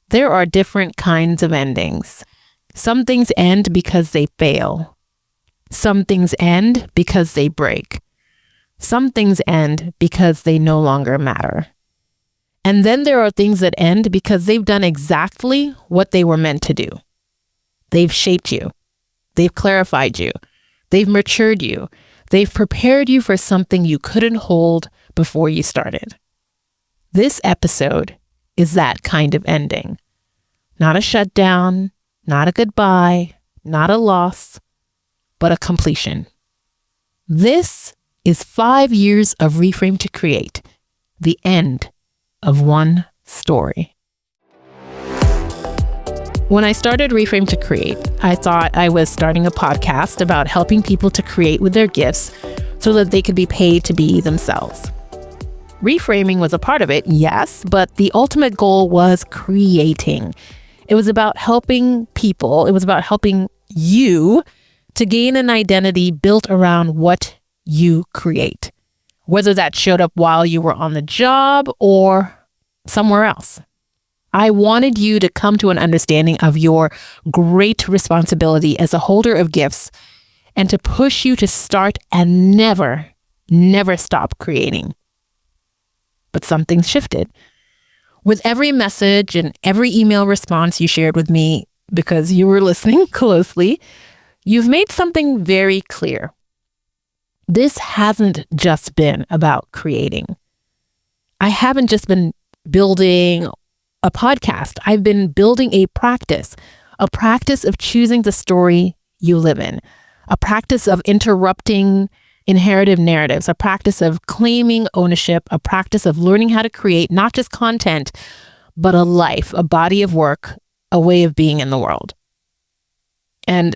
There are different kinds of endings. Some things end because they fail. Some things end because they break. Some things end because they no longer matter. And then there are things that end because they've done exactly what they were meant to do. They've shaped you. They've clarified you. They've matured you. They've prepared you for something you couldn't hold before you started. This episode is that kind of ending. Not a shutdown, not a goodbye, not a loss, but a completion. This is 5 years of Reframe to Create, the end of one story. When I started Reframe to Create, I thought I was starting a podcast about helping people to create with their gifts so that they could be paid to be themselves. Reframing was a part of it, yes, but the ultimate goal was creating. It was about helping people. It was about helping you to gain an identity built around what you create, whether that showed up while you were on the job or somewhere else. I wanted you to come to an understanding of your great responsibility as a holder of gifts and to push you to start and never stop creating. But something shifted. With every message and every email response you shared with me, because you were listening closely, you've made something very clear. This hasn't just been about creating. I haven't just been building a podcast. I've been building a practice of choosing the story you live in, a practice of interrupting inherited narratives, a practice of claiming ownership, a practice of learning how to create not just content, but a life, a body of work, a way of being in the world. And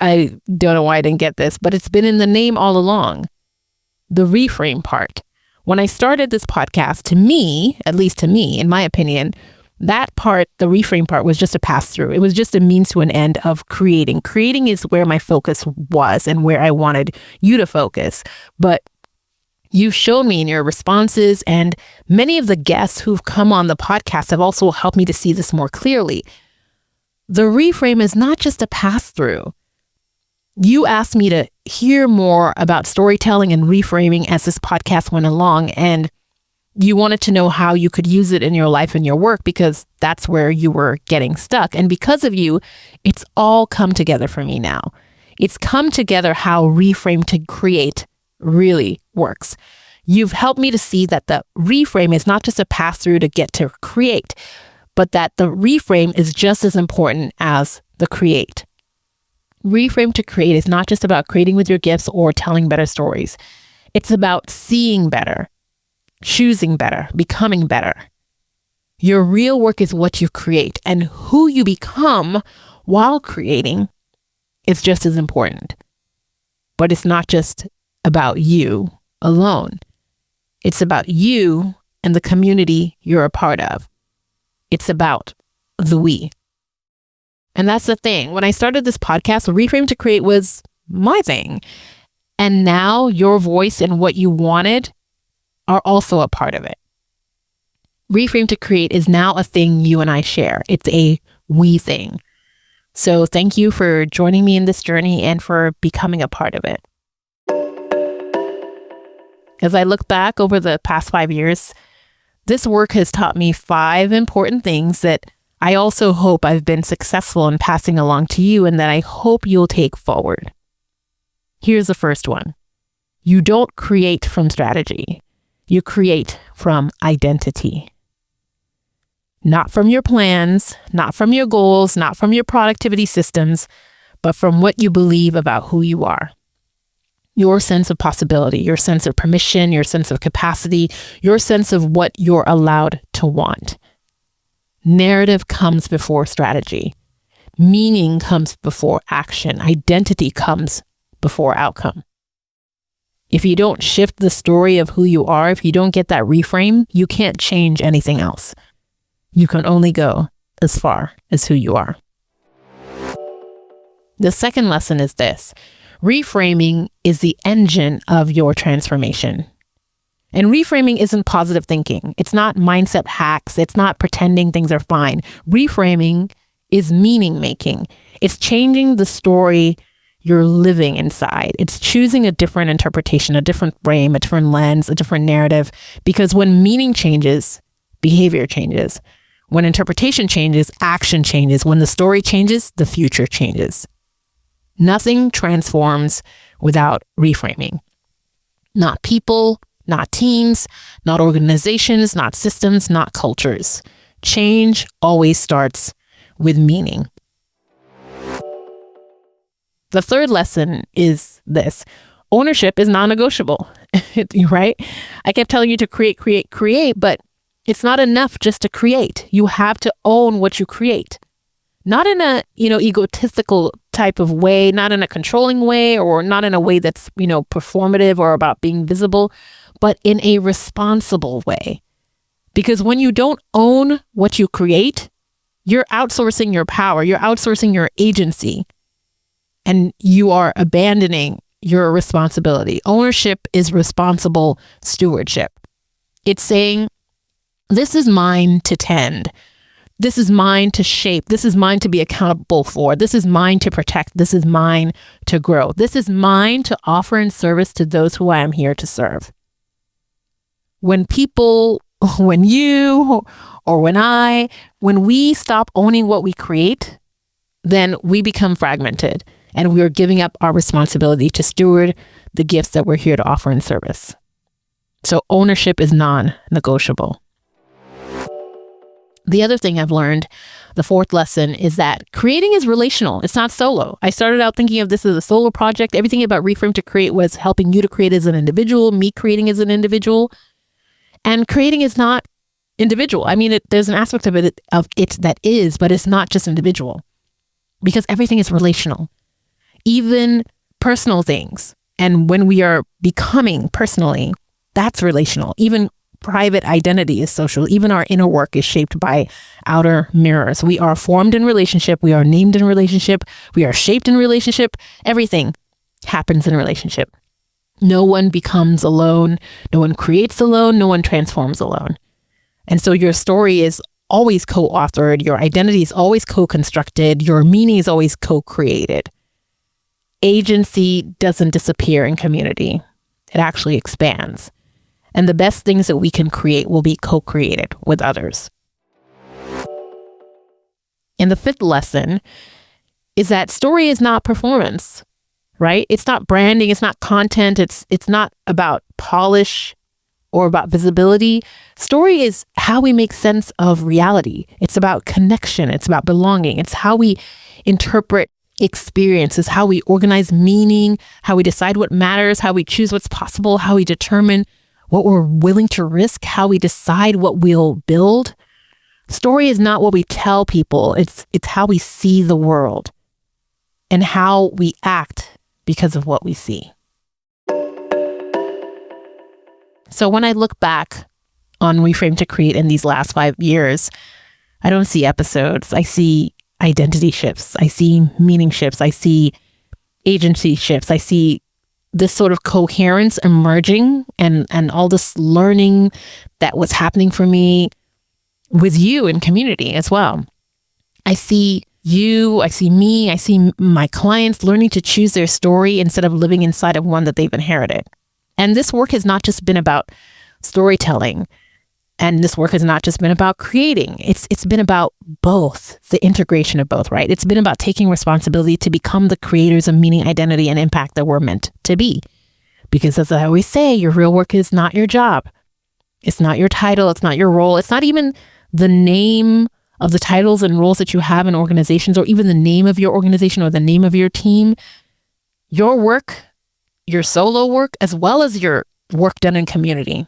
I don't know why I didn't get this, but it's been in the name all along. The reframe part. When I started this podcast, to me, at least to me, in my opinion, that part, the reframe part, was just a pass-through. It was just a means to an end of creating. Creating is where my focus was and where I wanted you to focus. But you've shown me in your responses, and many of the guests who've come on the podcast have also helped me to see this more clearly. The reframe is not just a pass-through. You asked me to hear more about storytelling and reframing as this podcast went along, and you wanted to know how you could use it in your life and your work because that's where you were getting stuck. And because of you, it's all come together for me now. It's come together how Reframe to Create really works. You've helped me to see that the reframe is not just a pass-through to get to create, but that the reframe is just as important as the create. Reframe to Create is not just about creating with your gifts or telling better stories. It's about seeing better, choosing better, becoming better. Your real work is what you create, and who you become while creating is just as important. But it's not just about you alone. It's about you and the community you're a part of. It's about the we. And that's the thing. When I started this podcast, Reframe to Create was my thing. And now your voice and what you wanted are also a part of it. Reframe to Create is now a thing you and I share. It's a we thing. So thank you for joining me in this journey and for becoming a part of it. As I look back over the past 5 years, this work has taught me 5 important things that I also hope I've been successful in passing along to you and that I hope you'll take forward. Here's the first one. You don't create from strategy. You create from identity. Not from your plans, not from your goals, not from your productivity systems, but from what you believe about who you are. Your sense of possibility, your sense of permission, your sense of capacity, your sense of what you're allowed to want. Narrative comes before strategy. Meaning comes before action. Identity comes before outcome. If you don't shift the story of who you are, if you don't get that reframe, you can't change anything else. You can only go as far as who you are. The second lesson is this. Reframing is the engine of your transformation. And reframing isn't positive thinking. It's not mindset hacks. It's not pretending things are fine. Reframing is meaning making. It's changing the story you're living inside. It's choosing a different interpretation, a different frame, a different lens, a different narrative. Because when meaning changes, behavior changes. When interpretation changes, action changes. When the story changes, the future changes. Nothing transforms without reframing. Not people, not teams, not organizations, not systems, not cultures. Change always starts with meaning. The third lesson is this. Ownership is non-negotiable, right? I kept telling you to create, but it's not enough just to create. You have to own what you create. Not in a, egotistical type of way, not in a controlling way, or not in a way that's, performative or about being visible, but in a responsible way. Because when you don't own what you create, you're outsourcing your power, you're outsourcing your agency, and you are abandoning your responsibility. Ownership is responsible stewardship. It's saying, this is mine to tend. This is mine to shape. This is mine to be accountable for. This is mine to protect. This is mine to grow. This is mine to offer in service to those who I am here to serve. When you, or when we stop owning what we create, then we become fragmented and we are giving up our responsibility to steward the gifts that we're here to offer in service. So ownership is non-negotiable. The other thing I've learned, the fourth lesson, is that creating is relational. It's not solo. I started out thinking of this as a solo project. Everything about Reframe to Create was helping you to create as an individual, me creating as an individual. And creating is not individual. I mean, there's an aspect of it that is, but it's not just individual. Because everything is relational. Even personal things. And when we are becoming personally, that's relational. Even private identity is social. Even our inner work is shaped by outer mirrors. We are formed in relationship. We are named in relationship. We are shaped in relationship. Everything happens in relationship. No one becomes alone. No one creates alone. No one transforms alone. And so your story is always co-authored. Your identity is always co-constructed. Your meaning is always co-created. Agency doesn't disappear in community. It actually expands. And the best things that we can create will be co-created with others. And the fifth lesson is that story is not performance, right? It's not branding. It's not content. It's not about polish or about visibility. Story is how we make sense of reality. It's about connection. It's about belonging. It's how we interpret experiences, how we organize meaning, how we decide what matters, how we choose what's possible, how we determine what we're willing to risk, how we decide what we'll build. Story is not what we tell people. It's how we see the world and how we act because of what we see. So when I look back on Reframe to Create in these last 5 years, I don't see episodes. I see identity shifts. I see meaning shifts. I see agency shifts. I see this sort of coherence emerging and all this learning that was happening for me with you in community as well. I see you, I see me, I see my clients learning to choose their story instead of living inside of one that they've inherited. And this work has not just been about storytelling. And this work has not just been about creating. It's been about both, the integration of both, right? It's been about taking responsibility to become the creators of meaning, identity, and impact that we're meant to be. Because as I always say, your real work is not your job. It's not your title. It's not your role. It's not even the name of the titles and roles that you have in organizations, or even the name of your organization or the name of your team. Your work, your solo work, as well as your work done in community,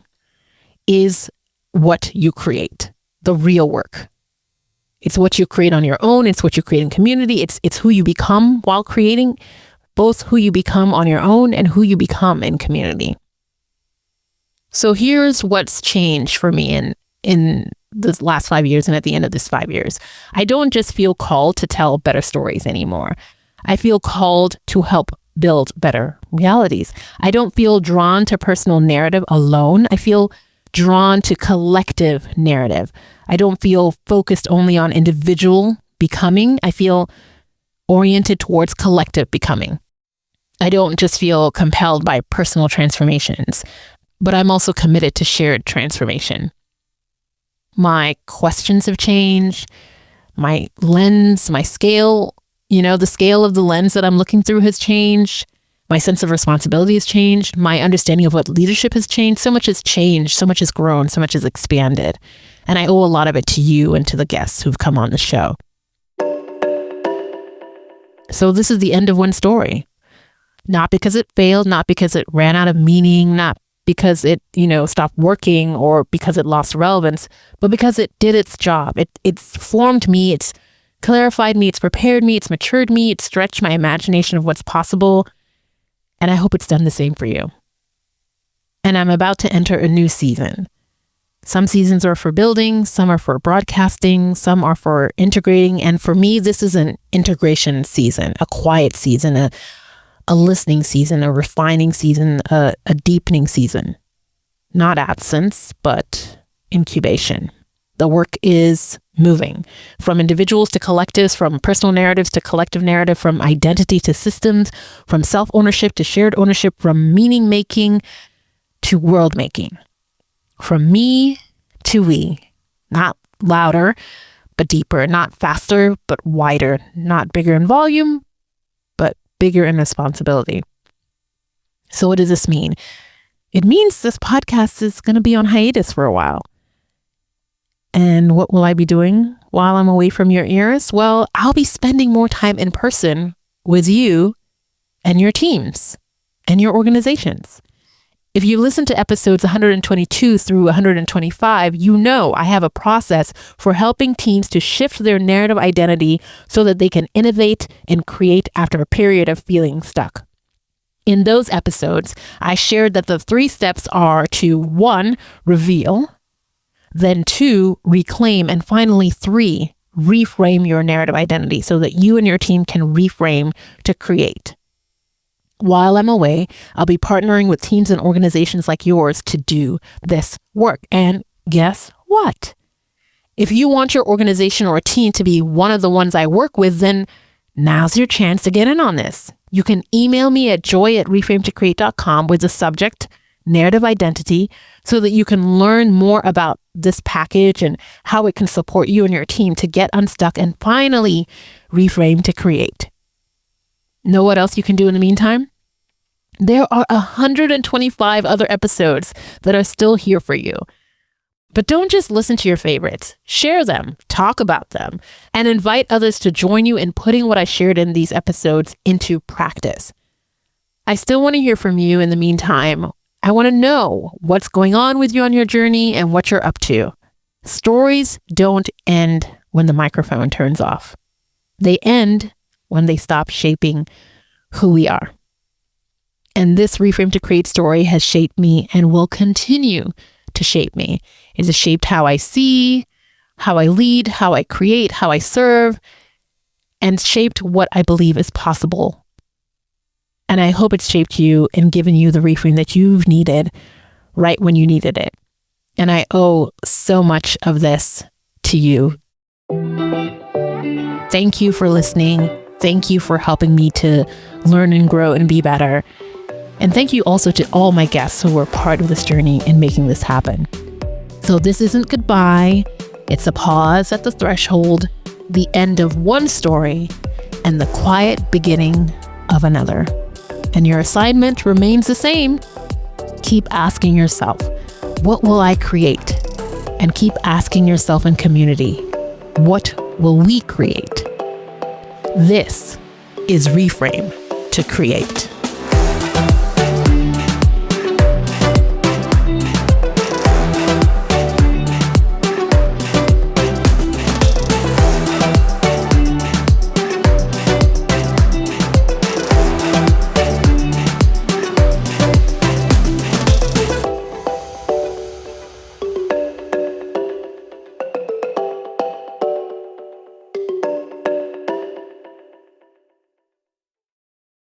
is what you create, the real work. It's what you create on your own. It's what you create in community. It's who you become while creating, both who you become on your own and who you become in community. So here's what's changed for me in this last 5 years and at the end of this 5 years. I don't just feel called to tell better stories anymore. I feel called to help build better realities. I don't feel drawn to personal narrative alone. I feel drawn to collective narrative. I don't feel focused only on individual becoming. I feel oriented towards collective becoming. I don't just feel compelled by personal transformations, but I'm also committed to shared transformation. My questions have changed. My lens, my scale, the scale of the lens that I'm looking through has changed. My sense of responsibility has changed. My understanding of what leadership has changed. So much has changed. So much has grown. So much has expanded. And I owe a lot of it to you and to the guests who've come on the show. So this is the end of one story. Not because it failed, not because it ran out of meaning, not because it, stopped working or because it lost relevance, but because it did its job. It's formed me, it's clarified me, it's prepared me, it's matured me, it's stretched my imagination of what's possible. And I hope it's done the same for you. And I'm about to enter a new season. Some seasons are for building, some are for broadcasting, some are for integrating. And for me, this is an integration season, a quiet season, a listening season, a refining season, a deepening season. Not absence, but incubation. The work is moving from individuals to collectives, from personal narratives to collective narrative, from identity to systems, from self-ownership to shared ownership, from meaning making to world making. From me to we. Not louder, but deeper. Not faster, but wider. Not bigger in volume, but bigger in responsibility. So what does this mean? It means this podcast is going to be on hiatus for a while. And what will I be doing while I'm away from your ears? Well, I'll be spending more time in person with you and your teams and your organizations. If you listen to episodes 122 through 125, you know I have a process for helping teams to shift their narrative identity so that they can innovate and create after a period of feeling stuck. In those episodes, I shared that the 3 steps are to 1, reveal, then 2, reclaim, and finally 3, reframe your narrative identity so that you and your team can reframe to create. While I'm away, I'll be partnering with teams and organizations like yours to do this work. And guess what? If you want your organization or a team to be one of the ones I work with, then now's your chance to get in on this. You can email me at joy@reframetocreate.com with the subject, narrative identity, so that you can learn more about this package and how it can support you and your team to get unstuck and finally reframe to create. Know what else you can do in the meantime? There are 125 other episodes that are still here for you. But don't just listen to your favorites. Share them, talk about them, and invite others to join you in putting what I shared in these episodes into practice. I still want to hear from you in the meantime. I want to know what's going on with you on your journey and what you're up to. Stories don't end when the microphone turns off. They end when they stop shaping who we are. And this Reframe to Create story has shaped me and will continue to shape me. It has shaped how I see, how I lead, how I create, how I serve, and shaped what I believe is possible. And I hope it's shaped you and given you the reframe that you've needed right when you needed it. And I owe so much of this to you. Thank you for listening. Thank you for helping me to learn and grow and be better. And thank you also to all my guests who were part of this journey in making this happen. So this isn't goodbye. It's a pause at the threshold, the end of one story, and the quiet beginning of another. And your assignment remains the same. Keep asking yourself, what will I create? And keep asking yourself in community, what will we create? This is Reframe to Create.